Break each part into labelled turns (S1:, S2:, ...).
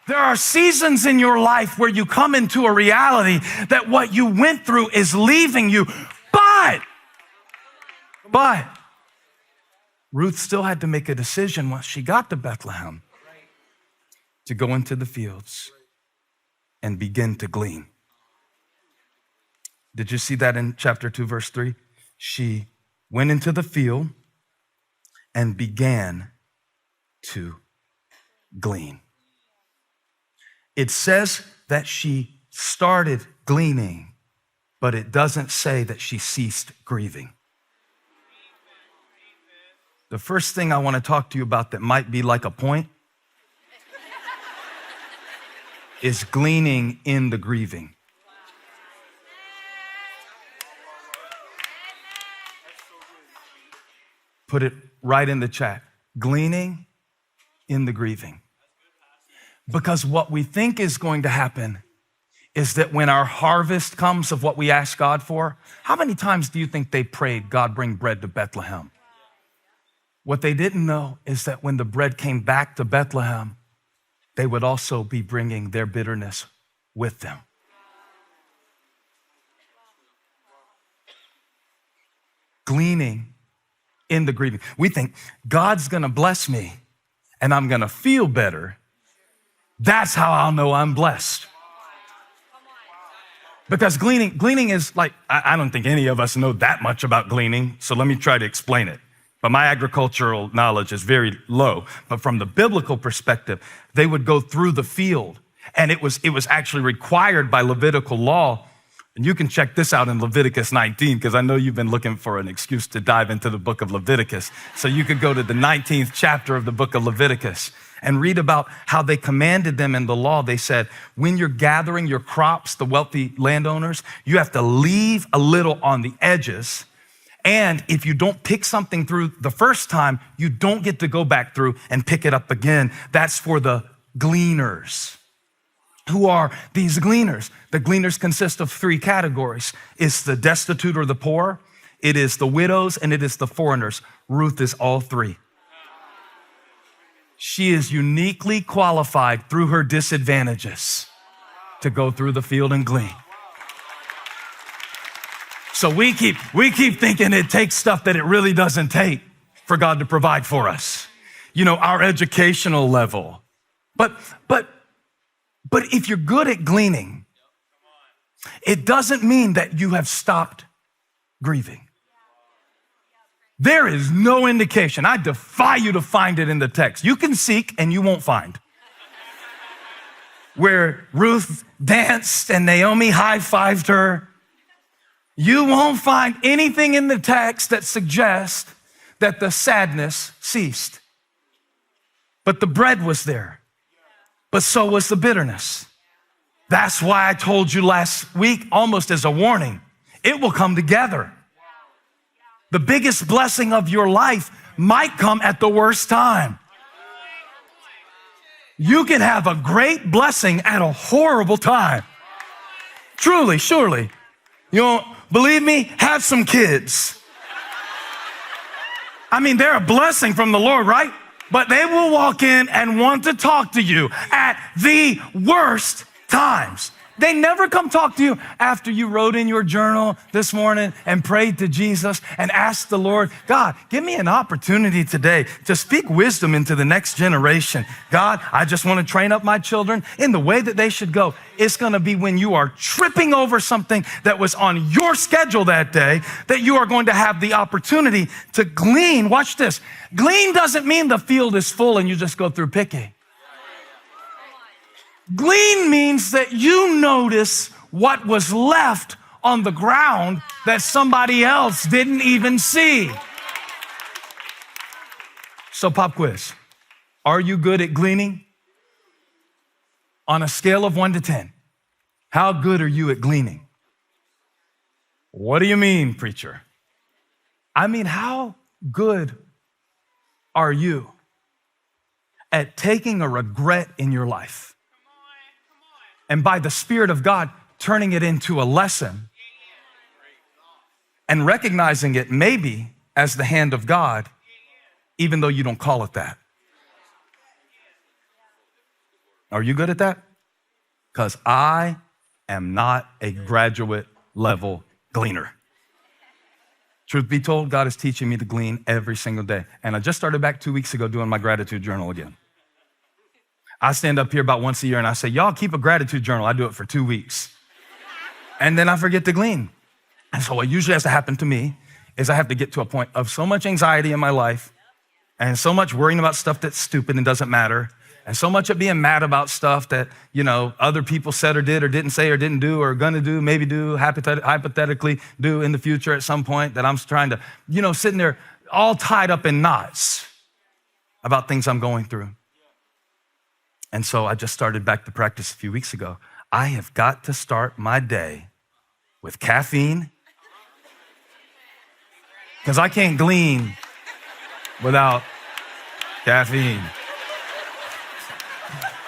S1: There are seasons in your life where you come into a reality that what you went through is leaving you. But Ruth still had to make a decision once she got to Bethlehem to go into the fields and begin to glean. Did you see that in chapter 2, verse 3? She went into the field and began to glean. It says that she started gleaning, but it doesn't say that she ceased grieving. The first thing I want to talk to you about that might be like a point is gleaning in the grieving. Put it right in the chat. Gleaning in the grieving. Because what we think is going to happen is that when our harvest comes of what we ask God for, how many times do you think they prayed, God, bring bread to Bethlehem? What they didn't know is that when the bread came back to Bethlehem, they would also be bringing their bitterness with them. Gleaning in the grieving. We think God's gonna bless me and I'm gonna feel better. That's how I'll know I'm blessed. Because gleaning is like, I don't think any of us know that much about gleaning, so let me try to explain it. But my agricultural knowledge is very low. But from the biblical perspective, they would go through the field, and it was actually required by Levitical law. And you can check this out in Leviticus 19, because I know you've been looking for an excuse to dive into the book of Leviticus. So you could go to the 19th chapter of the book of Leviticus and read about how they commanded them in the law. They said, when you're gathering your crops, the wealthy landowners, you have to leave a little on the edges. And if you don't pick something through the first time, you don't get to go back through and pick it up again. That's for the gleaners. Who are these gleaners? The gleaners consist of three categories. It's the destitute or the poor, it is the widows, and it is the foreigners. Ruth is all three. She is uniquely qualified through her disadvantages to go through the field and glean. So we keep thinking it takes stuff that it really doesn't take for God to provide for us. You know, our educational level. But if you're good at gleaning, it doesn't mean that you have stopped grieving. There is no indication. I defy you to find it in the text. You can seek and you won't find. Where Ruth danced and Naomi high-fived her, you won't find anything in the text that suggests that the sadness ceased. But the bread was there. But so was the bitterness. That's why I told you last week, almost as a warning, it will come together. The biggest blessing of your life might come at the worst time. You can have a great blessing at a horrible time. Truly, surely. You don't believe me? Have some kids. I mean, they're a blessing from the Lord, right? But they will walk in and want to talk to you at the worst times. They never come talk to you after you wrote in your journal this morning and prayed to Jesus and asked the Lord, God, give me an opportunity today to speak wisdom into the next generation. God, I just want to train up my children in the way that they should go. It's going to be when you are tripping over something that was on your schedule that day that you are going to have the opportunity to glean. Watch this. Glean doesn't mean the field is full and you just go through picking. Glean means that you notice what was left on the ground that somebody else didn't even see. So pop quiz. Are you good at gleaning? On a scale of 1 to 10, how good are you at gleaning? What do you mean, preacher? I mean, how good are you at taking a regret in your life and by the Spirit of God turning it into a lesson and recognizing it maybe as the hand of God, even though you don't call it that? Are you good at that? Because I am not a graduate level gleaner. Truth be told, God is teaching me to glean every single day. And I just started back 2 weeks ago doing my gratitude journal again. I stand up here about once a year and I say, y'all keep a gratitude journal. I do it for 2 weeks. And then I forget to glean. And so what usually has to happen to me is I have to get to a point of so much anxiety in my life and so much worrying about stuff that's stupid and doesn't matter, and so much of being mad about stuff that, other people said or did or didn't say or didn't do or are gonna do, maybe do, hypothetically do in the future at some point, that I'm trying to, sitting there all tied up in knots about things I'm going through. And so I just started back to practice a few weeks ago. I have got to start my day with caffeine, because I can't glean without caffeine.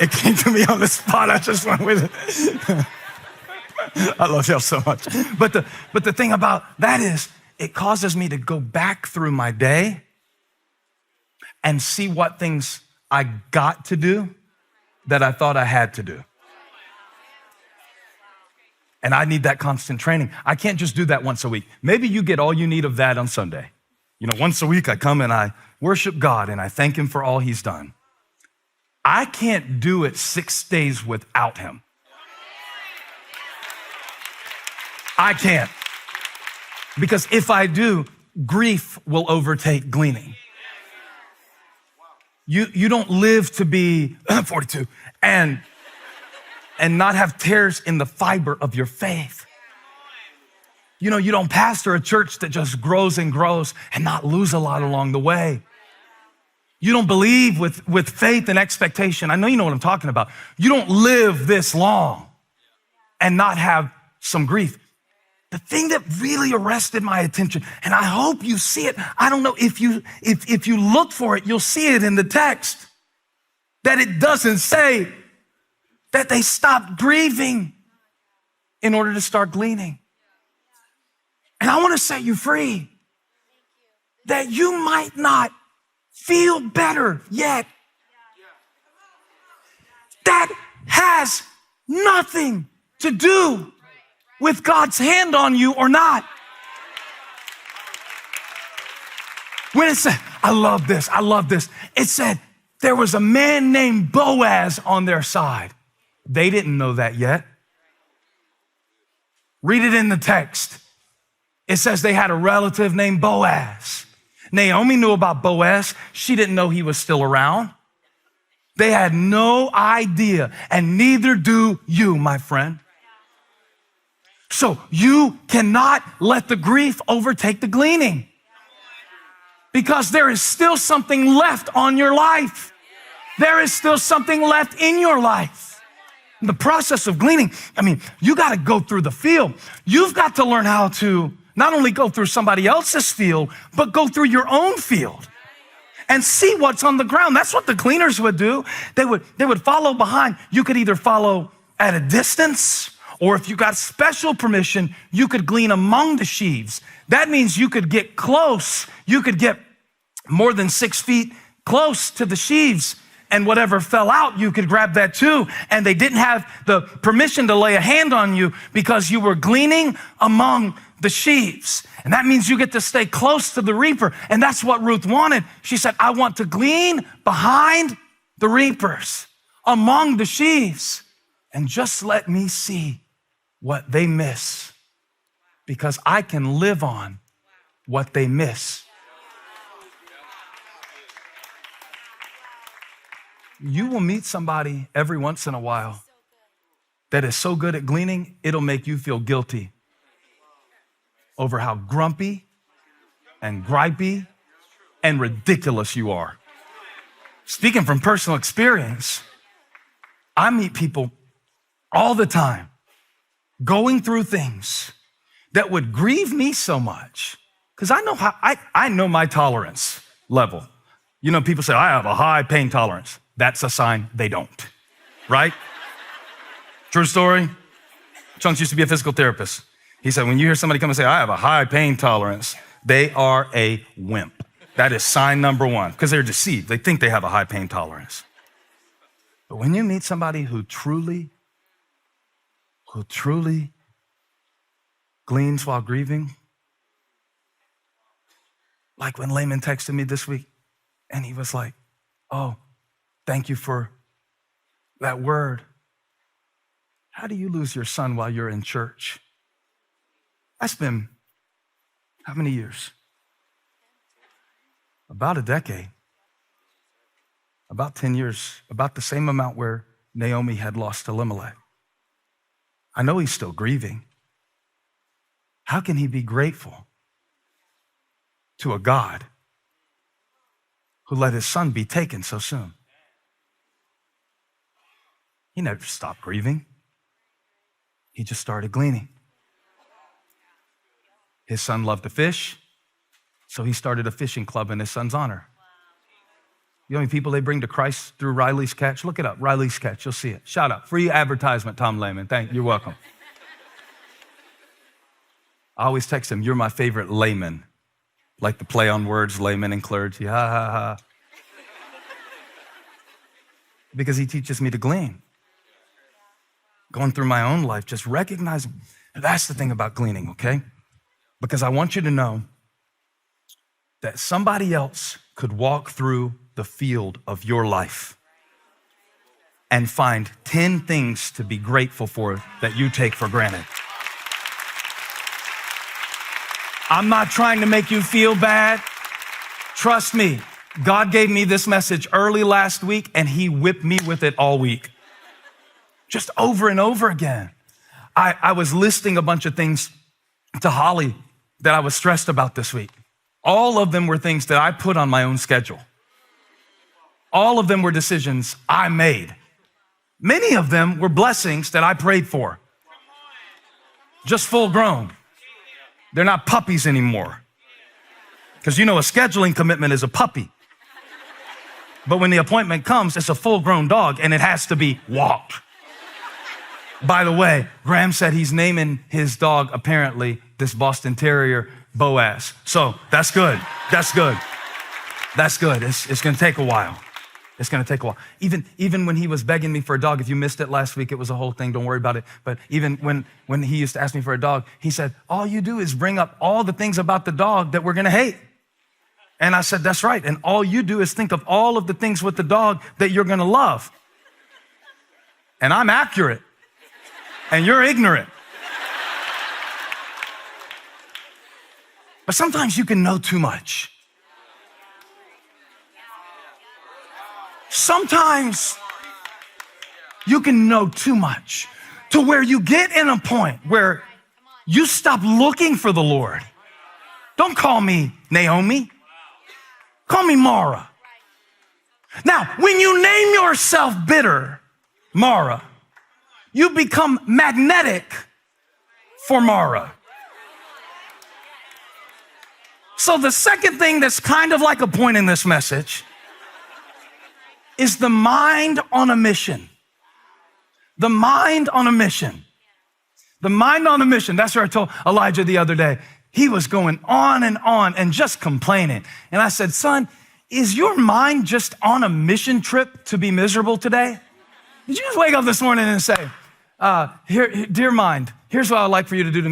S1: It came to me on the spot. I just went with it. I love y'all so much. But the thing about that is it causes me to go back through my day and see what things I got to do that I thought I had to do. And I need that constant training. I can't just do that once a week. Maybe you get all you need of that on Sunday. Once a week I come and I worship God and I thank him for all he's done. I can't do it 6 days without him. I can't. Because if I do, grief will overtake gleaning. You don't live to be 42 and not have tears in the fiber of your faith. You don't pastor a church that just grows and grows and not lose a lot along the way. You don't believe with faith and expectation. I know you know what I'm talking about. You don't live this long and not have some grief. The thing that really arrested my attention, and I hope you see it, I don't know if you look for it, you'll see it in the text, that it doesn't say that they stopped grieving in order to start gleaning. And I want to set you free that you might not feel better yet. That has nothing to do with God's hand on you or not. When it said, I love this. It said there was a man named Boaz on their side. They didn't know that yet. Read it in the text. It says they had a relative named Boaz. Naomi knew about Boaz. She didn't know he was still around. They had no idea, and neither do you, my friend. So you cannot let the grief overtake the gleaning, because there is still something left on your life. There is still something left in your life. In the process of gleaning, you got to go through the field. You've got to learn how to not only go through somebody else's field, but go through your own field and see what's on the ground. That's what the gleaners would do. They would follow behind. You could either follow at a distance, or if you got special permission, you could glean among the sheaves. That means you could get close. You could get more than 6 feet close to the sheaves, and whatever fell out, you could grab that too. And they didn't have the permission to lay a hand on you because you were gleaning among the sheaves. And that means you get to stay close to the reaper. And that's what Ruth wanted. She said, I want to glean behind the reapers, among the sheaves, and just let me see what they miss, because I can live on what they miss. You will meet somebody every once in a while that is so good at gleaning, it'll make you feel guilty over how grumpy and gripey and ridiculous you are. Speaking from personal experience, I meet people all the time going through things that would grieve me so much, because I know my tolerance level. People say, I have a high pain tolerance. That's a sign they don't, right? True story. Chunks used to be a physical therapist. He said, when you hear somebody come and say, I have a high pain tolerance, they are a wimp. That is sign number one, because they're deceived. They think they have a high pain tolerance. But when you meet somebody who truly gleans while grieving, like when Layman texted me this week and he was like, oh, thank you for that word. How do you lose your son while you're in church? That's been how many years? About a decade. About 10 years, about the same amount where Naomi had lost Elimelech. I know he's still grieving. How can he be grateful to a God who let his son be taken so soon? He never stopped grieving. He just started gleaning. His son loved to fish, so he started a fishing club in his son's honor. You know how many people they bring to Christ through Riley's Catch? Look it up, Riley's Catch, you'll see it. Shout out, free advertisement, Tom Lehman. You're welcome. I always text him, you're my favorite layman. Like the play on words, layman and clergy, ha, ha, ha. Because he teaches me to glean. Going through my own life, just recognizing. That's the thing about gleaning, okay? Because I want you to know that somebody else could walk through the field of your life and find 10 things to be grateful for that you take for granted. I'm not trying to make you feel bad. Trust me, God gave me this message early last week and he whipped me with it all week. Just over and over again. I was listing a bunch of things to Holly that I was stressed about this week. All of them were things that I put on my own schedule. All of them were decisions I made. Many of them were blessings that I prayed for. Just full grown. They're not puppies anymore. Because you know a scheduling commitment is a puppy. But when the appointment comes, it's a full grown dog and it has to be walked. By the way, Graham said he's naming his dog, apparently, this Boston Terrier, Boaz. So that's good. That's good. That's good. It's going to take a while. It's going to take a while. Even when he was begging me for a dog, if you missed it last week, it was a whole thing. Don't worry about it. But even when he used to ask me for a dog, he said, all you do is bring up all the things about the dog that we're going to hate. And I said, that's right. And all you do is think of all of the things with the dog that you're going to love. And I'm accurate. And you're ignorant. But sometimes you can know too much. Sometimes you can know too much to where you get in a point where you stop looking for the Lord. Don't call me Naomi. Call me Mara. Now, when you name yourself bitter, Mara, you become magnetic for Mara. So the second thing that's kind of like a point in this message is the mind on a mission. The mind on a mission. The mind on a mission. That's what I told Elijah the other day. He was going on and just complaining. And I said, son, is your mind just on a mission trip to be miserable today? Did you just wake up this morning and say, dear mind, here's what I'd like for you to do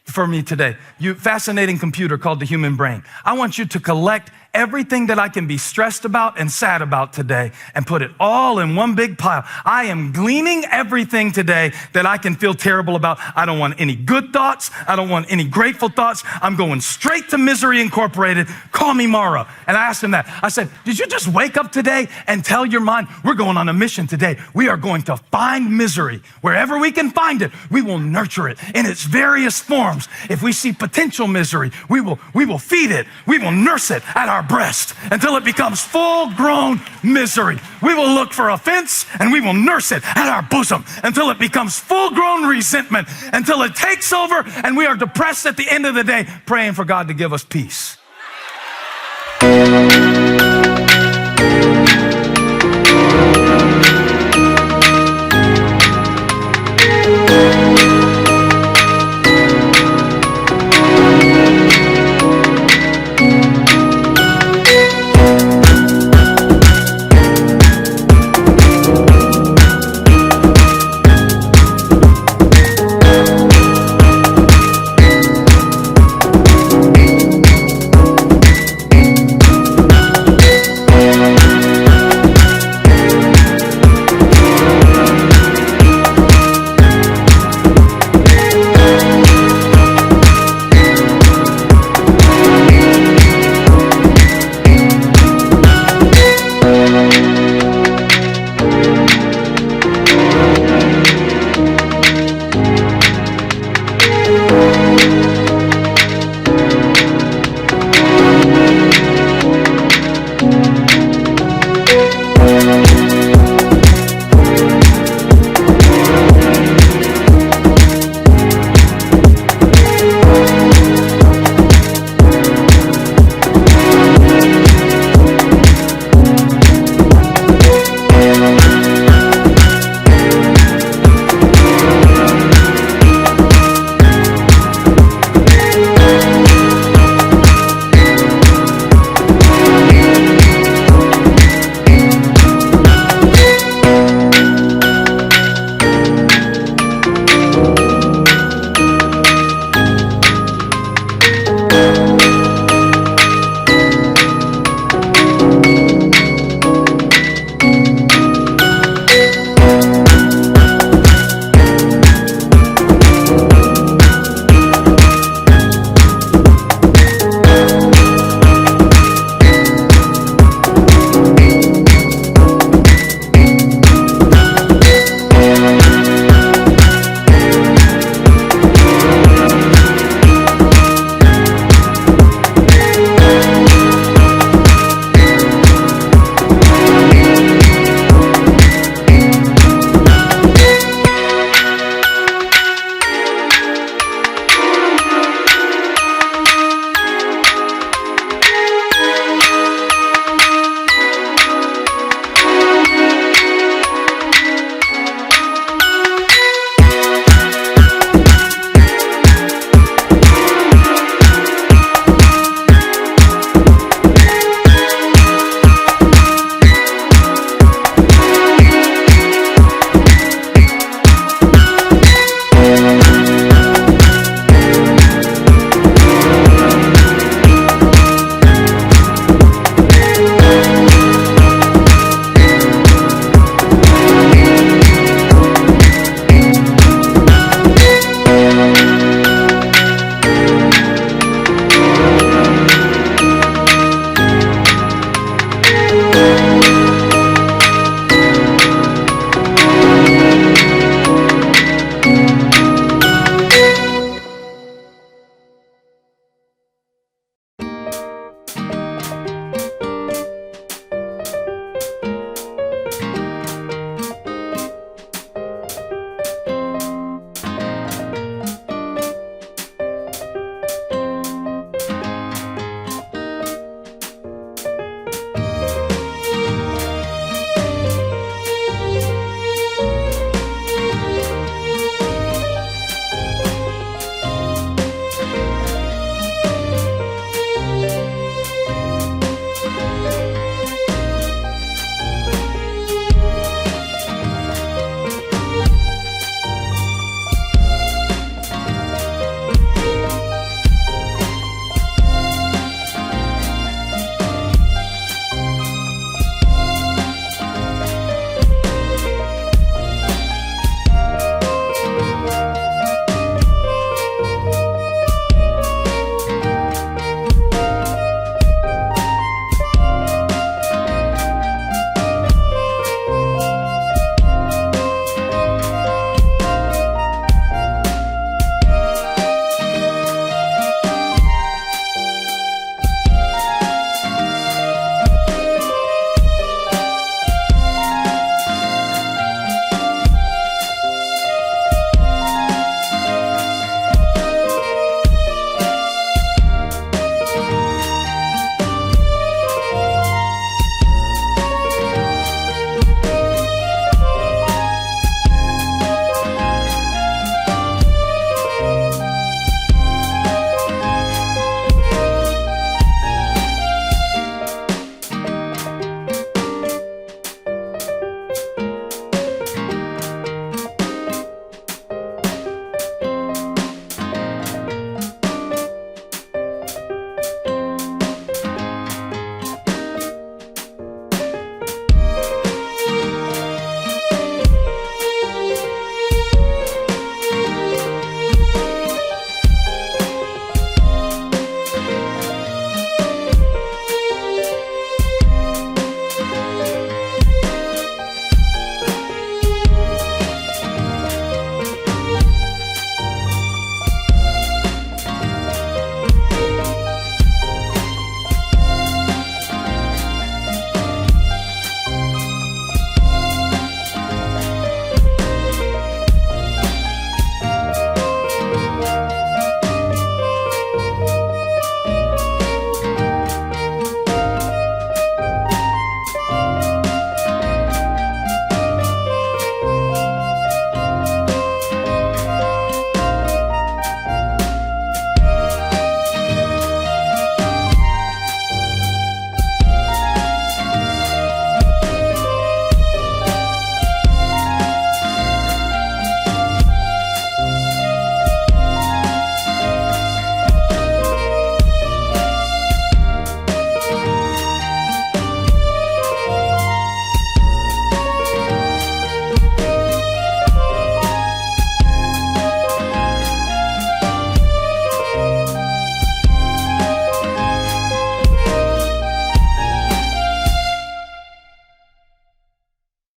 S1: for me today. You fascinating computer called the human brain. I want you to collect everything that I can be stressed about and sad about today and put it all in one big pile. I am gleaning everything today that I can feel terrible about. I don't want any good thoughts. I don't want any grateful thoughts. I'm going straight to Misery Incorporated. Call me Mara. And I asked him that. I said, did you just wake up today and tell your mind, we're going on a mission today. We are going to find misery. Wherever we can find it, we will nurture it in its various forms. If we see potential misery, we will feed it. We will nurse it at our breast until it becomes full-grown misery. We will look for offense and we will nurse it at our bosom until it becomes full-grown resentment, until it takes over and we are depressed at the end of the day, praying for God to give us peace.